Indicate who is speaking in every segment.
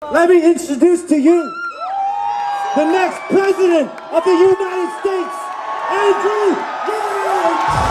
Speaker 1: Let me introduce to you the next president of the United States, Andrew Yang!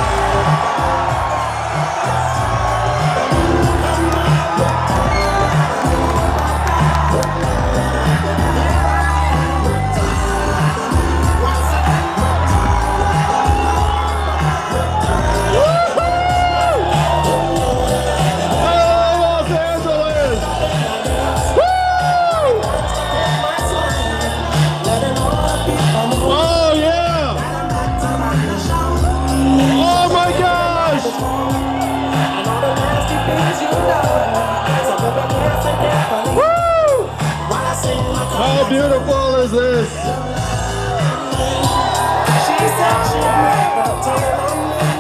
Speaker 2: How beautiful is this?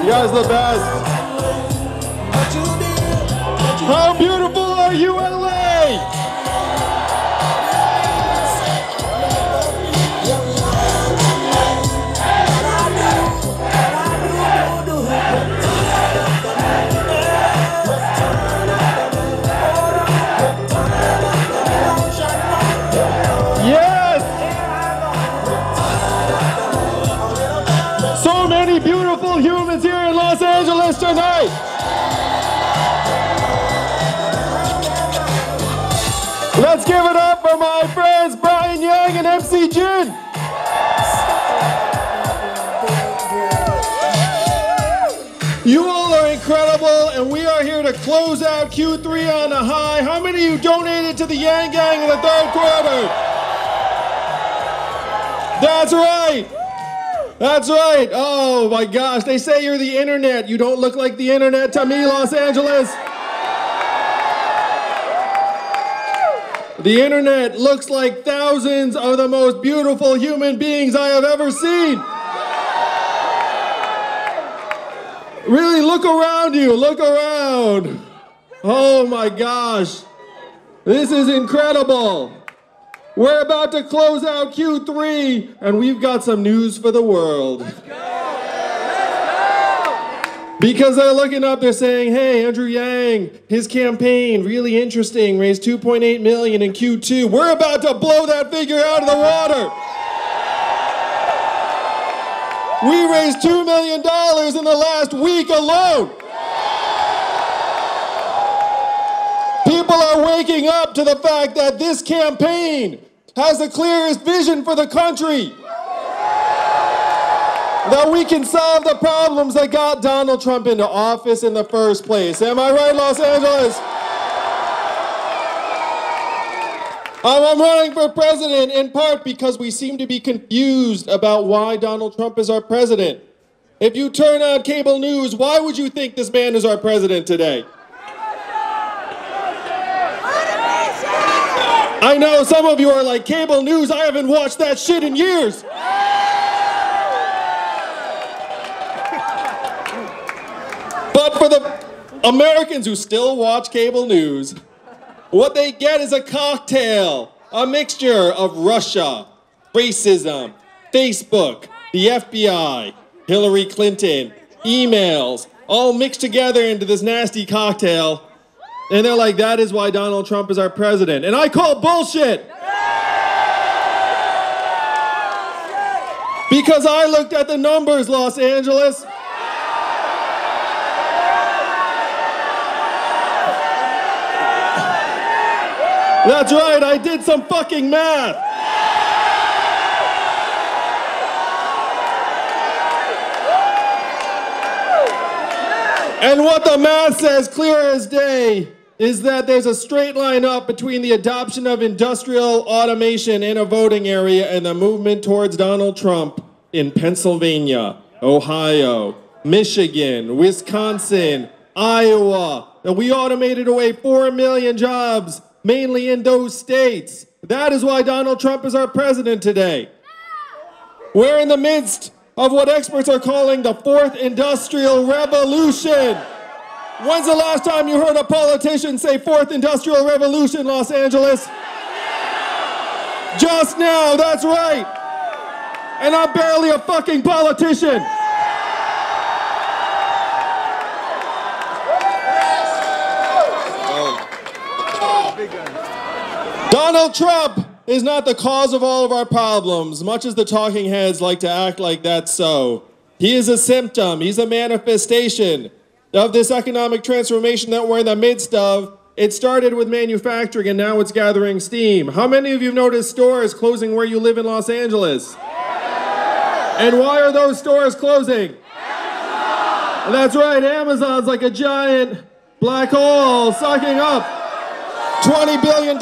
Speaker 2: You guys the best. How beautiful are you, LA? So many beautiful humans here in Los Angeles tonight. Let's give it up for my friends Brian Yang and MC Jin. You all are incredible, and we are here to close out Q3 on a high. How many of you donated to the Yang Gang in the third quarter? That's right. That's right. Oh my gosh, they say you're the internet. You don't look like the internet to me, Los Angeles. The internet looks like thousands of the most beautiful human beings I have ever seen. Really, look around you, look around. Oh my gosh, this is incredible. We're about to close out Q3, and we've got some news for the world. Let's go! Let's go! Because they're looking up, they're saying, hey, Andrew Yang, his campaign, really interesting, raised $2.8 million in Q2. We're about to blow that figure out of the water. We raised $2 million in the last week alone. People are waking up to the fact that this campaign has the clearest vision for the country. That we can solve the problems that got Donald Trump into office in the first place. Am I right, Los Angeles? I'm running for president in part because we seem to be confused about why Donald Trump is our president. If you turn on cable news, why would you think this man is our president today? I know some of you are like, cable news, I haven't watched that shit in years. But for the Americans who still watch cable news, what they get is a cocktail, a mixture of Russia, racism, Facebook, the FBI, Hillary Clinton, emails, all mixed together into this nasty cocktail. And they're like, that is why Donald Trump is our president. And I call bullshit. Because I looked at the numbers, Los Angeles. That's right, I did some fucking math. And what the math says, clear as day, is that there's a straight line up between the adoption of industrial automation in a voting area and the movement towards Donald Trump in Pennsylvania, Ohio, Michigan, Wisconsin, Iowa. And we automated away 4 million jobs, mainly in those states. That is why Donald Trump is our president today. We're in the midst of what experts are calling the fourth industrial revolution. When's the last time you heard a politician say fourth industrial revolution, Los Angeles? Just now, that's right. And I'm barely a fucking politician. Donald Trump is not the cause of all of our problems, much as the talking heads like to act like that's so. He is a symptom, he's a manifestation of this economic transformation that we're in the midst of. It started with manufacturing and now it's gathering steam. How many of you have noticed stores closing where you live in Los Angeles? And why are those stores closing? Amazon! That's right, Amazon's like a giant black hole sucking up $20 billion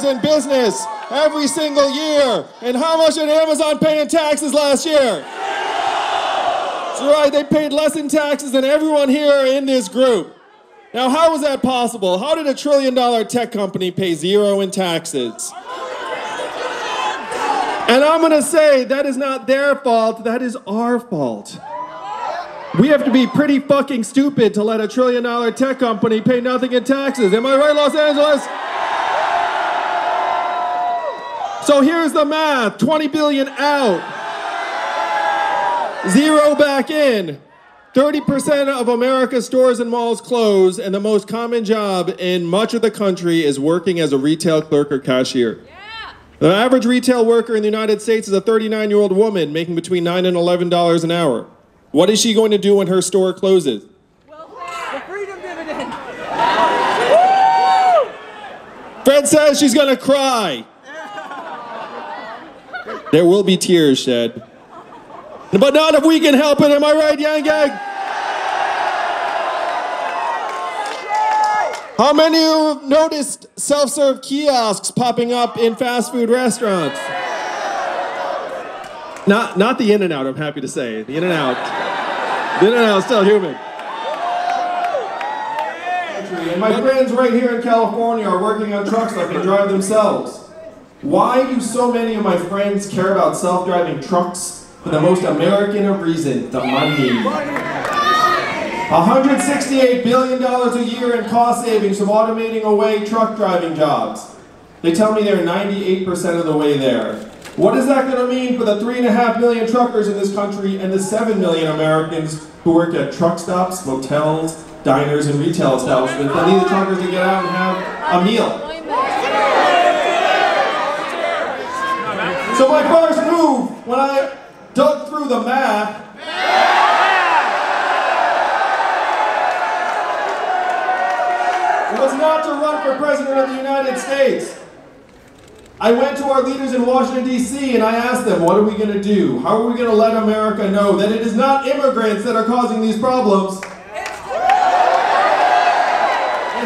Speaker 2: in business every single year. And how much did Amazon pay in taxes last year? That's right, they paid less in taxes than everyone here in this group. Now, how was that possible? How did a $1 trillion tech company pay zero in taxes? And I'm gonna say that is not their fault, that is our fault. We have to be pretty fucking stupid to let a $1 trillion tech company pay nothing in taxes. Am I right, Los Angeles? So here's the math, 20 billion out, zero back in. 30% of America's stores and malls close, and the most common job in much of the country is working as a retail clerk or cashier. The average retail worker in the United States is a 39-year-old woman making between $9 and $11 an hour. What is she going to do when her store closes?
Speaker 3: The freedom dividend.
Speaker 2: Fred says she's going to cry. There will be tears shed. But not if we can help it, am I right, Yang Gang? How many of you have noticed self-serve kiosks popping up in fast food restaurants? Not the In-N-Out, I'm happy to say. The In-N-Out. The In-N-Out is still human. And my friends right here in California are working on trucks that can drive themselves. Why do so many of my friends care about self-driving trucks? For the most American of reasons, the money. $168 billion a year in cost savings from automating away truck driving jobs. They tell me they're 98% of the way there. What is that going to mean for the 3.5 million truckers in this country and the 7 million Americans who work at truck stops, motels, diners, and retail establishments that need the truckers to get out and have a meal? So my first move, when I dug through the math, it was not to run for President of the United States. I went to our leaders in Washington, D.C., and I asked them, what are we going to do? How are we going to let America know that it is not immigrants that are causing these problems? It's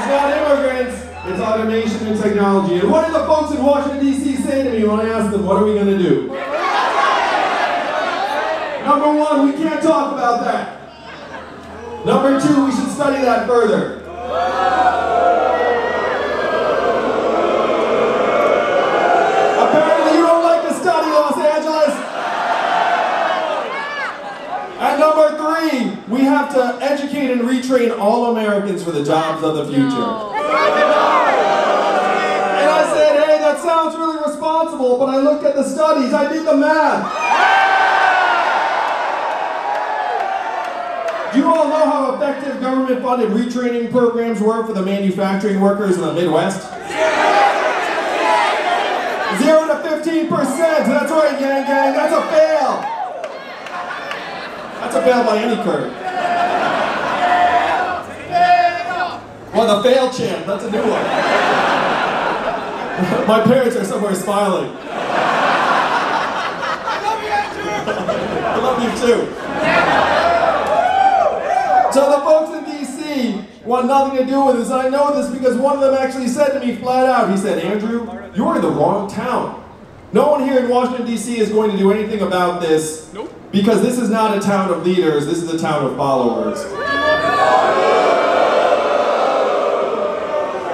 Speaker 2: not immigrants, it's automation and technology. And what did the folks in Washington, D.C. say to me when I asked them, what are we going to do? Number one, we can't talk about that. Number two, we should study that further. Apparently you don't like to study, Los Angeles. And number three, we have to educate and retrain all Americans for the jobs of the future. And I said, hey, that sounds really responsible, but I looked at the studies, I did the math. Do you all know how effective government-funded retraining programs were for the manufacturing workers in the Midwest? 0 to 15%. That's right, gang gang. That's a fail. That's a fail by any curve. Well, the fail champ. That's a new one. My parents are somewhere smiling. I love you too. So the folks in D.C. want nothing to do with this. I know this because one of them actually said to me flat out, he said, Andrew, you're in the wrong town. No one here in Washington, D.C. is going to do anything about this because this is not a town of leaders, this is a town of followers.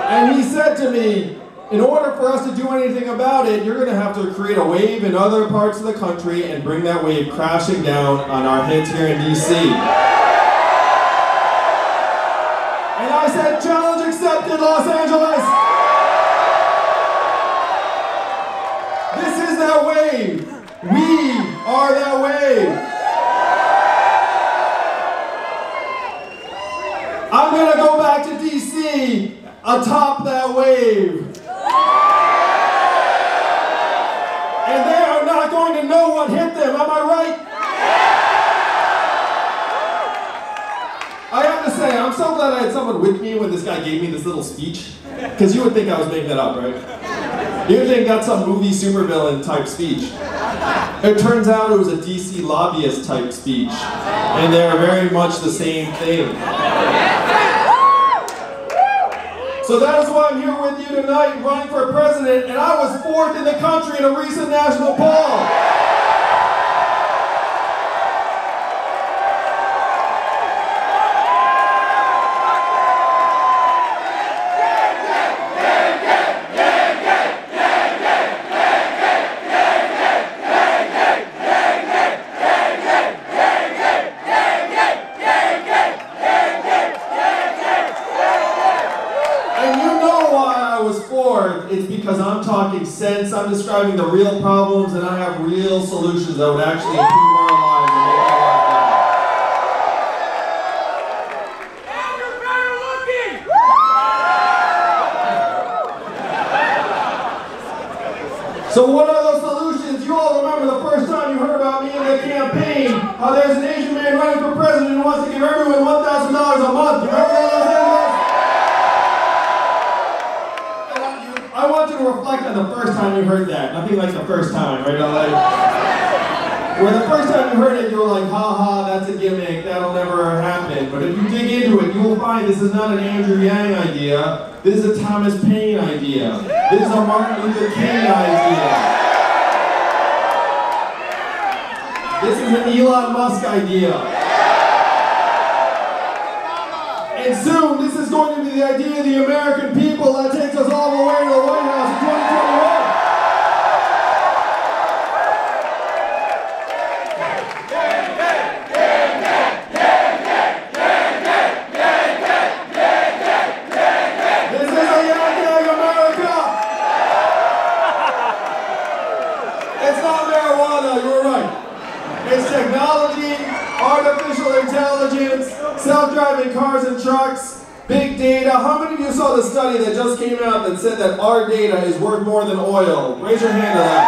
Speaker 2: And he said to me, in order for us to do anything about it, you're going to have to create a wave in other parts of the country and bring that wave crashing down on our heads here in D.C. And I said, challenge accepted, Los Angeles. This is that wave. We are that wave. I'm going to go back to D.C. atop that wave. glad I had someone with me when this guy gave me this little speech. Because you would think I was making that up, right? You would think that's some movie supervillain type speech. It turns out it was a DC lobbyist type speech. And they're very much the same thing. So that is why I'm here with you tonight, running for president, and I was 4th in the country in a recent national poll. It's because I'm talking sense, I'm describing the real problems, and I have real solutions that would actually improve our lives and make our lives better.
Speaker 3: And you're better looking!
Speaker 2: So what are those solutions? You all remember the first time you heard about me in the campaign, how there's an Asian man running for president who wants to give everyone $1,000 a month. You remember that, Los Angeles? I want you to reflect on the first time you heard that. Nothing like the first time, right? Where the first time you heard it, you were like, ha ha, that's a gimmick, that'll never happen. But if you dig into it, you will find this is not an Andrew Yang idea. This is a Thomas Paine idea. This is a Martin Luther King idea. This is an Elon Musk idea. And soon, this is going to be the idea of the American people that takes us all the way to the White House in 2021. This is a young America. It's not marijuana, you were right. It's technology, artificial intelligence, self-driving cars and trucks, big data. How many of you saw the study that just came out that said that our data is worth more than oil? Raise your hand to that.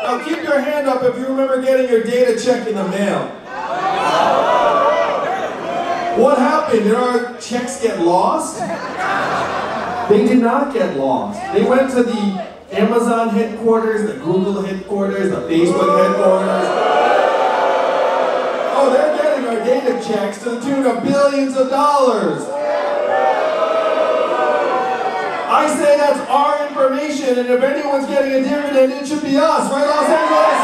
Speaker 2: Now keep your hand up if you remember getting your data check in the mail. What happened? Did our checks get lost? They did not get lost. They went to the Amazon headquarters, the Google headquarters, the Facebook headquarters. Oh, they're getting our data checks to the tune of billions of dollars. I say that's our information, and if anyone's getting a dividend, it should be us, right, Los Angeles?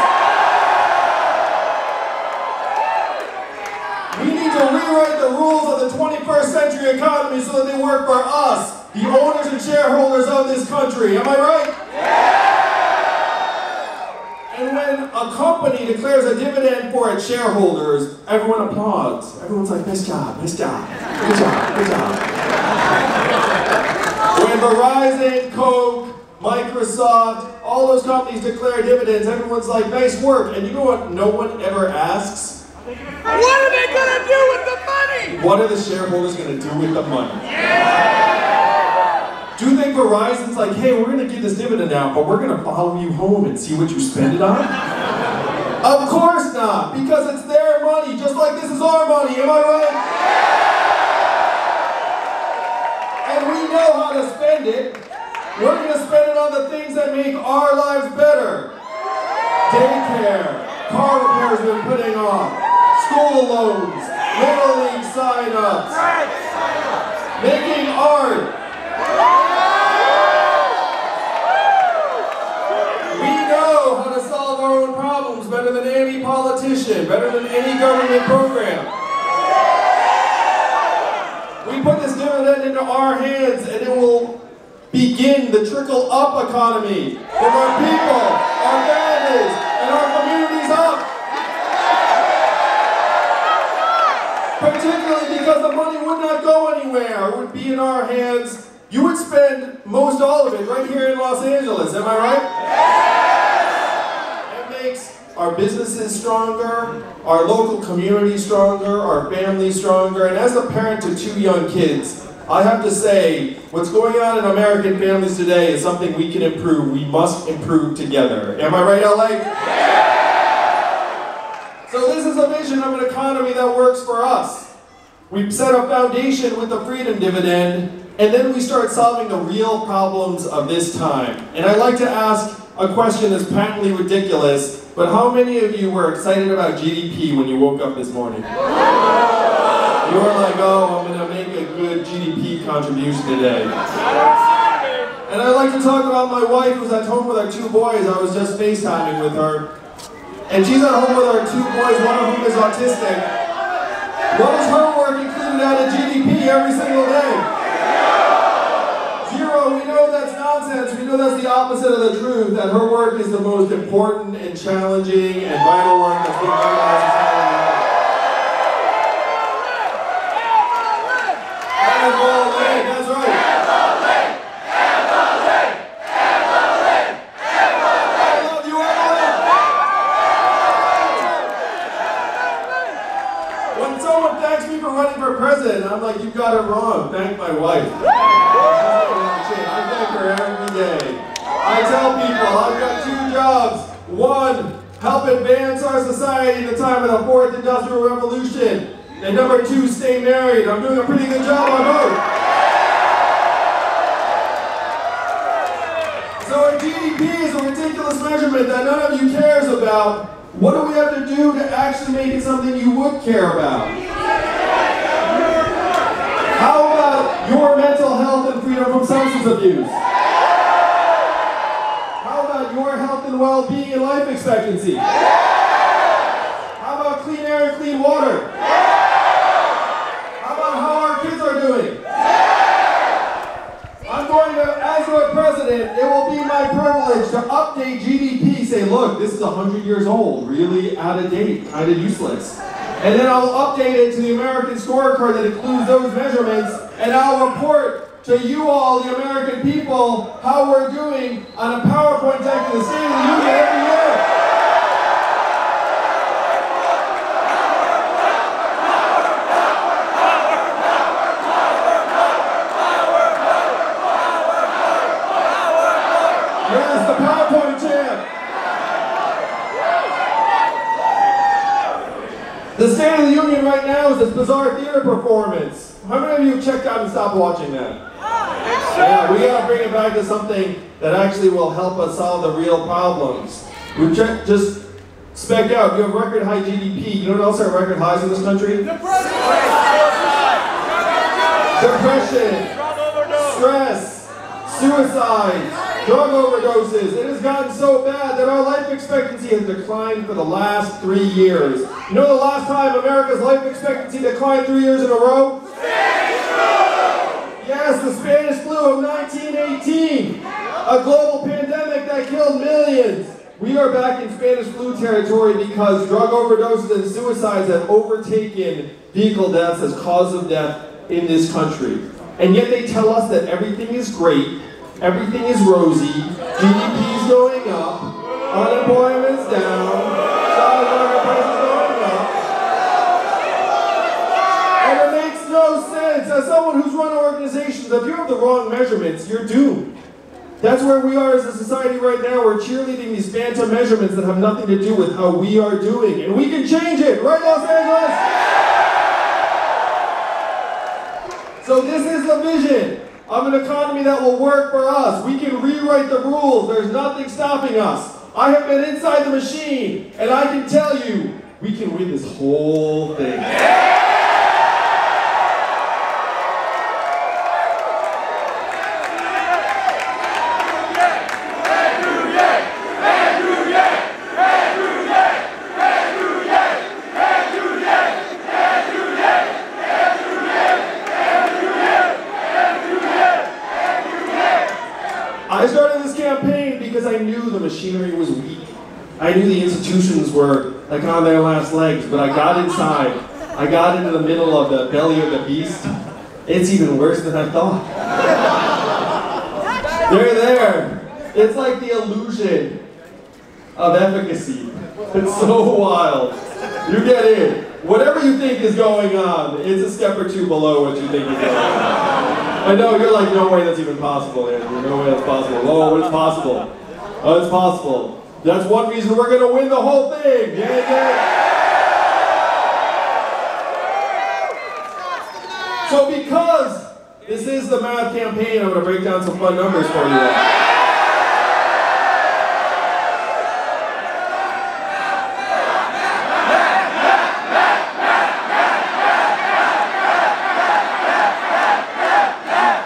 Speaker 2: We need to rewrite the rules of the 21st century economy so that they work for us, the owners and shareholders of this country. Am I right? And when a company declares a dividend for its shareholders, everyone applauds. Everyone's like, nice job, nice job, good job, good job. When Verizon, Coke, Microsoft, all those companies declare dividends, everyone's like, nice work. And you know what no one ever asks?
Speaker 3: What are they going to do with the money?
Speaker 2: What are the shareholders going to do with the money? Do you think Verizon's like, hey, we're going to give this dividend out, but we're going to follow you home and see what you spend it on? Of course not, because it's their money, just like this is our money, am I right? And we know how to spend it. We're going to spend it on the things that make our lives better. Daycare, car repairs we've been putting off, school loans, Little League sign-ups, making art. We know how to solve our own problems better than any politician, better than any government program. We put this dividend into our hands and it will begin the trickle-up economy from our people, our families, and our communities up. Particularly because the money would not go anywhere. It would be in our hands. You would spend most all of it right here in Los Angeles, am I right? It makes our businesses stronger, our local community stronger, our families stronger, and as a parent to 2 young kids, I have to say, what's going on in American families today is something we can improve. We must improve together. Am I right, LA? So this is a vision of an economy that works for us. We set a foundation with the freedom dividend, and then we start solving the real problems of this time. And I'd like to ask a question that's patently ridiculous, but how many of you were excited about GDP when you woke up this morning? You were like, oh, I'm gonna make a good GDP contribution today. And I'd like to talk about my wife who's at home with our 2 boys. I was just FaceTiming with her. And she's at home with our 2 boys, one of whom is autistic. What is her work included out of GDP every single day? 0. We know that's nonsense. We know that's the opposite of the truth, that her work is the most important and challenging and vital work that's being done in our society. That's right. When someone thanks me for running for president, I'm like, you got it wrong. Thank my wife. I thank her every day. I tell people I've got 2 jobs. 1, help advance our society in the time of the 4th Industrial Revolution. And number 2, stay married. I'm doing a pretty good job on both. So if GDP is a ridiculous measurement that none of you cares about, what do we have to do to actually make it something you would care about? How about your mental health and freedom from substance abuse? How about your health and well-being and life expectancy? How about clean air and clean water? How about how our kids are doing? I'm going to, as your president, it will be my privilege to update GDP, say, look, this is 100 years old, really out of date, kind of useless. And then I'll update it to the American scorecard that includes those measurements, and I'll report to you all, the American people, how we're doing on a PowerPoint deck in the State of the Union every year. Yes, the PowerPoint champ. The State of the Union right now is this bizarre theater performance. How many of you have checked out and stopped watching that? Yeah, we gotta bring it back to something that actually will help us solve the real problems. We've checked, just spec out, you have record high GDP. You know what else are record highs in this country? Depression, stress, suicide, drug overdoses. It has gotten so bad that our life expectancy has declined for the last 3 years. You know the last time America's life expectancy declined 3 years in a row? Spanish flu! Yes, the Spanish flu of 1918. A global pandemic that killed millions. We are back in Spanish flu territory because drug overdoses and suicides have overtaken vehicle deaths as cause of death in this country. And yet they tell us that everything is great, everything is rosy, GDP is going up, unemployment's down, stock market prices going up. And it makes no sense. As someone who's run organizations, if you have the wrong measurements, you're doomed. That's where we are as a society right now. We're cheerleading these phantom measurements that have nothing to do with how we are doing. And we can change it, right, Los Angeles? So this is the vision of an economy that will work for us. We can rewrite the rules. There's nothing stopping us. I have been inside the machine, and I can tell you, we can win this whole thing. I started this campaign because I knew the machinery was weak. I knew the institutions were like on their last legs, but I got inside. I got into the middle of the belly of the beast. It's even worse than I thought. They're there. It's like the illusion of efficacy. It's so wild. You get in. Whatever you think is going on, it's a step or two below what you think is going on. I know, you're like, no way that's even possible, Andrew. No way that's possible. Oh, it's possible. Oh, it's possible. That's one reason we're going to win the whole thing. Yeah, yeah. So because this is the math campaign, I'm going to break down some fun numbers for you all.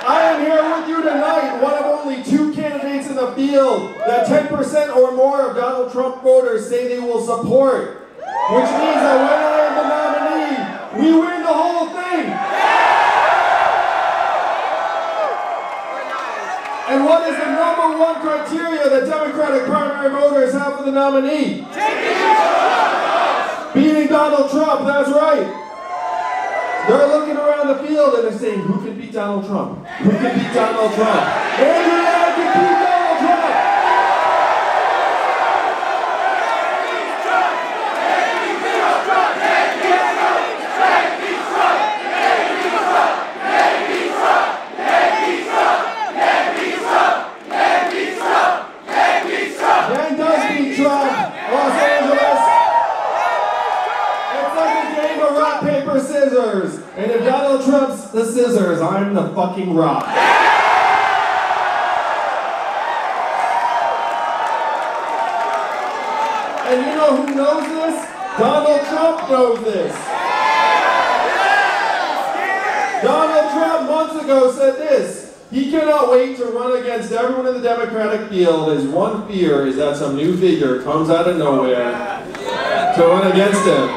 Speaker 2: I am here with you tonight, one of only 2 candidates in the field that 10% or more of Donald Trump voters say they will support. Which means that when I am the nominee, we win the whole thing. And what is the #1 criteria that Democratic primary voters have for the nominee? Beating Donald Trump, that's right. They're looking around the field and they're saying, who can beat Donald Trump? Who can beat Donald Trump? Andrew Yang can beat Donald Trump! Scissors. And if Donald Trump's the scissors, I'm the fucking rock. And you know who knows this? Donald Trump knows this. Donald Trump months ago said this. He cannot wait to run against everyone in the Democratic field. His one fear is that some new figure comes out of nowhere to run against him.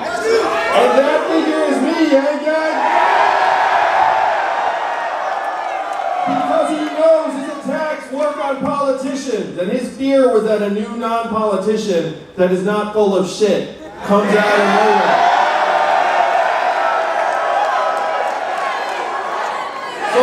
Speaker 2: And that figure is me, gang. Because he knows his attacks work on politicians, and his fear was that a new non-politician that is not full of shit comes out of nowhere. So,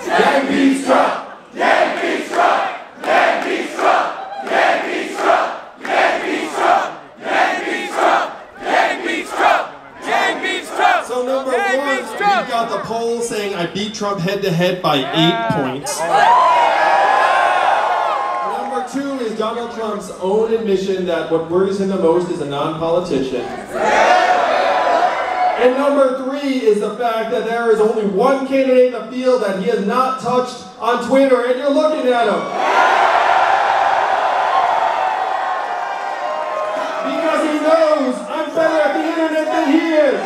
Speaker 2: gang beats Trump. Gang beats Trump. Gang beats Trump. Gang beats Trump. Gang beats Trump. Gang beats Trump. Gang beats Trump. Gang beats Trump. So number 1, we've got the poll saying I beat Trump head-to-head by 8 points. Number 2 is Donald Trump's own admission that what worries him the most is a non-politician. And number 3 is the fact that there is only one candidate in the field that he has not touched on Twitter, and you're looking at him. Because he knows I'm better at the internet than he is.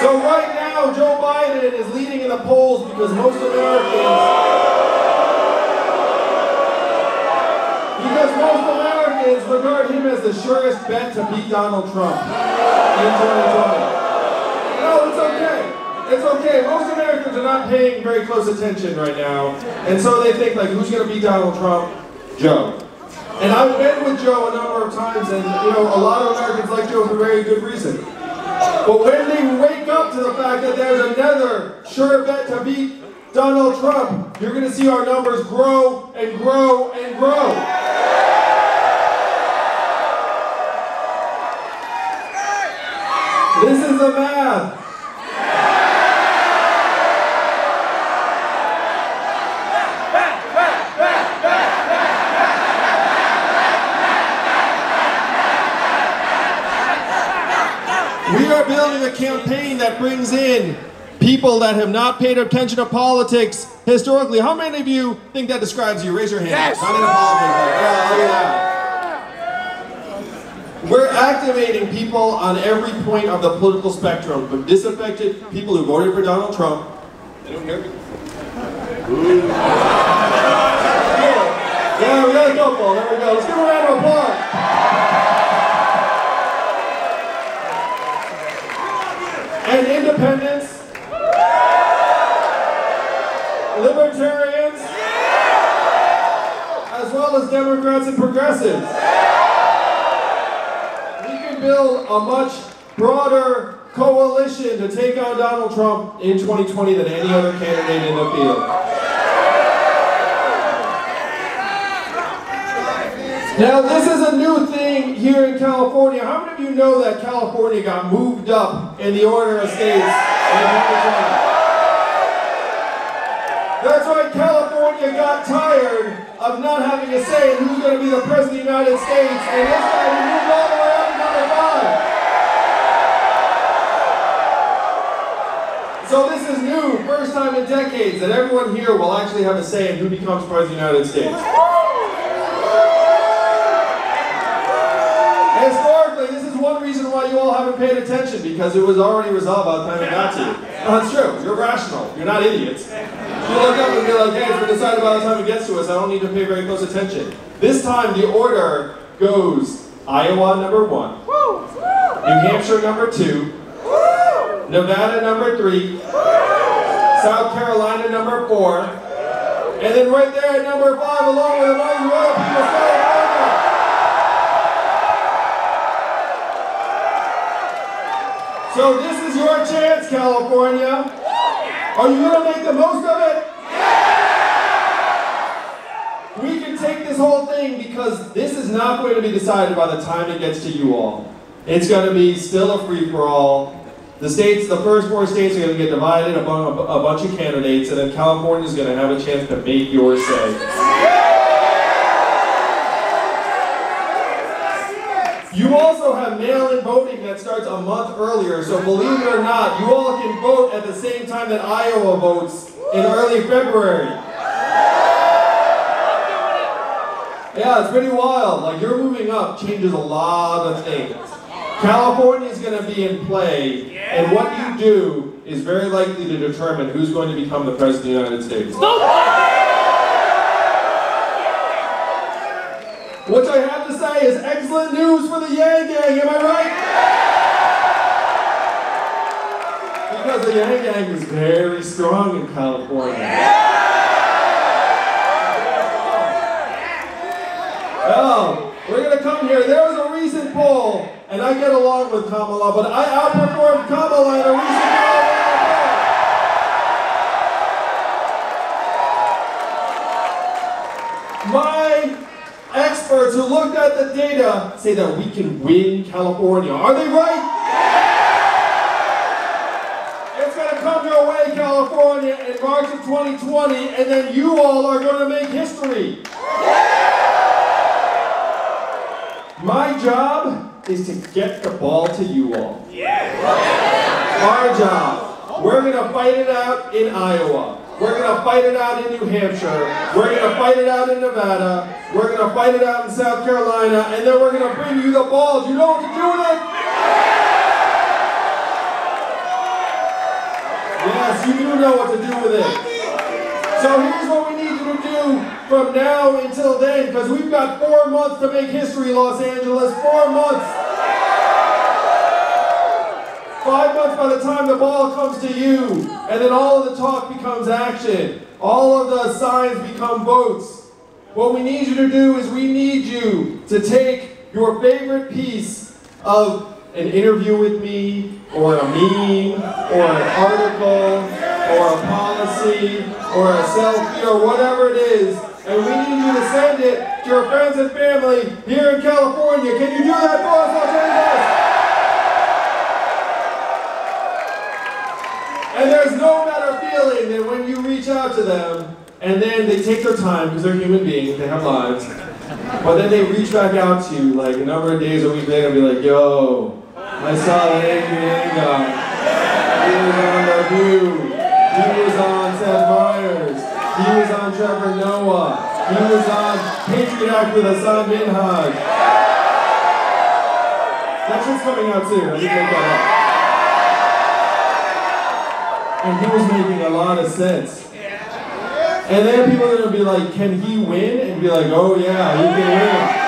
Speaker 2: So right now, Joe Biden is leading in the polls because most Americans regard him as the surest bet to beat Donald Trump in 2020. No, it's okay. It's okay. Most Americans are not paying very close attention right now. And so they think, like, who's going to beat Donald Trump? Joe. And I've been with Joe a number of times, and, you know, a lot of Americans like Joe for very good reason. But when they wake up to the fact that there's another sure bet to beat Donald Trump, you're going to see our numbers grow and grow and grow. This is the math. We are building a campaign that brings in people that have not paid attention to politics historically. How many of you think that describes you? Raise your hand.
Speaker 3: Yes.
Speaker 2: Not into politics. Yeah, look at that. We're activating people on every point of the political spectrum, from disaffected people who voted for Donald Trump. Anyone hear me? Yeah, we got a couple. There we go. Let's give a round of applause. And independents, libertarians, as well as Democrats and progressives. We can build a much broader coalition to take on Donald Trump in 2020 than any other candidate in the field. Now, this is a new thing here in California. How many of you know that California got moved up in the order of states? That's right, California got tired of not having a say in who's going to be the President of the United States, and this time we moved all the way up to number 5. So this is new, first time in decades, that everyone here will actually have a say in who becomes President of the United States. Historically, this is one reason why you all haven't paid attention, because it was already resolved by the time it got to you. No, that's true. You're rational. You're not idiots. You look up and be like, hey, it's been decided by the time it gets to us. I don't need to pay very close attention. This time, the order goes Iowa number 1, New Hampshire number 2, Nevada number 3, South Carolina number 4, and then right there at number 5, along with a bunch of other people, California. So this is your chance, California. Are you going to make the most of it? We can take this whole thing, because this is not going to be decided by the time it gets to you all. It's going to be still a free-for-all. The states, the first 4 states are going to get divided among a bunch of candidates, and then California is going to have a chance to make your say. You also have mail-in voting that starts a month earlier, so believe it or not, you all can vote at the same time that Iowa votes in early February. Yeah, it's pretty wild. Like, your moving up changes a lot of things. California is going to be in play, and what you do is very likely to determine who's going to become the President of the United States. Which I have to say is excellent news for the Yang Gang, am I right? Because the Yang Gang is very strong in California. Oh, we're going to come here. There was a recent poll, and I get along with Kamala, but I outperformed Kamala in a recent poll. My experts who looked at the data say that we can win California. Are they right? It's going to come your way, California, in March of 2020, and then you all are going to make history. My job is to get the ball to you all. Our job. We're going to fight it out in Iowa. We're going to fight it out in New Hampshire. We're going to fight it out in Nevada. We're going to fight it out in South Carolina. And then we're going to bring you the ball. Do you know what to do with it? Yes, you do know what to do with it. So here's what we need you to do from now until then, because we've got 4 months to make history, Los Angeles. 4 months. 5 months by the time the ball comes to you, and then all of the talk becomes action. All of the signs become votes. What we need you to do is we need you to take your favorite piece of an interview with me, or a meme, or an article, or a policy, or a selfie, or whatever it is, and we need you to send it to your friends and family here in California. Can you do that for us, Los Angeles? And there's no better feeling than when you reach out to them, and then they take their time, because they're human beings, they have lives, but then they reach back out to you like a number of days or weeks later and be like, yo, I saw that Andrew Yang guy. He was on The View. He was on Seth Meyers. He was on Trevor Noah. He was on Patriot Act with Hassan Minhaj. That shit's coming out soon. I didn't make that up. And he was making a lot of sense. And then people are going to be like, can he win? And be like, oh yeah, he can win.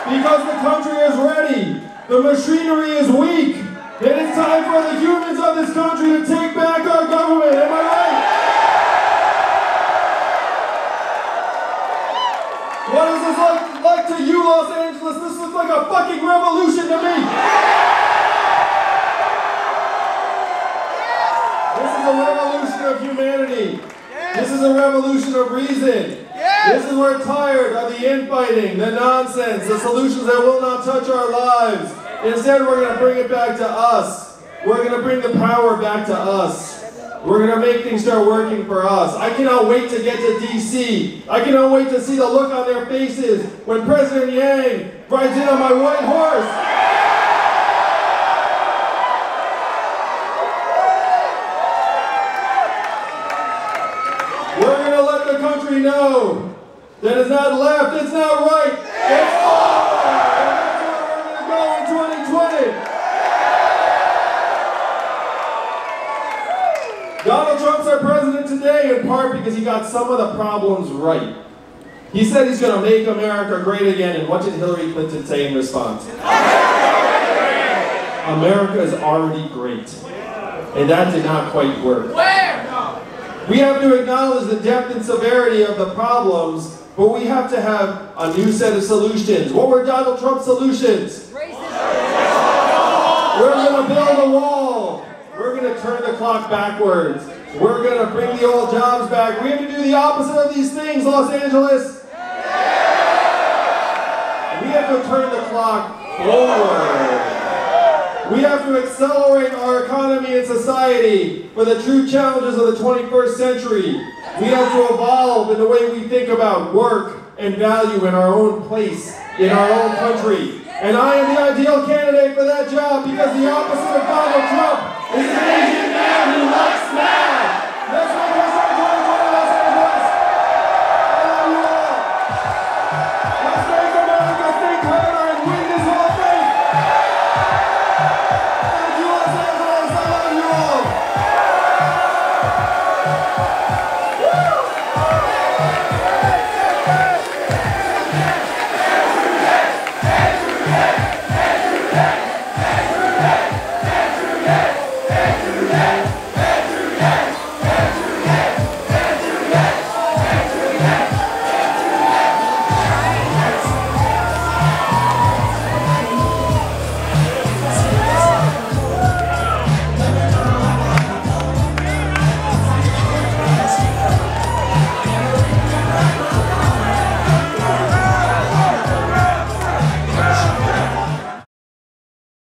Speaker 2: Because the country is ready. The machinery is weak. And it's time for the humans of this country to take back our government. Am I right? What is this like to you, Los Angeles? This looks like a fucking revolution to me. This is a revolution of humanity. This is a revolution of reason. This is we're tired of the infighting, the nonsense, the solutions that will not touch our lives. Instead, we're going to bring it back to us. We're going to bring the power back to us. We're going to make things start working for us. I cannot wait to get to D.C. I cannot wait to see the look on their faces when President Yang rides in on my white horse. We're going to let the country know that it's not left, it's not right, it's forward! And that's where we're going to go in 2020. Donald Trump's our president today in part because he got some of the problems right. He said he's going to make America great again, and what did Hillary Clinton say in response? America is already great. And that did not quite work. We have to acknowledge the depth and severity of the problems, but we have to have a new set of solutions. What were Donald Trump's solutions? We're going to build a wall. We're going to turn the clock backwards. We're going to bring the old jobs back. We have to do the opposite of these things, Los Angeles. We have to turn the clock forward. We have to accelerate our economy and society for the true challenges of the 21st century. We have to evolve in the way we think about work and value in our own place, in our own country. And I am the ideal candidate for that job because the opposite of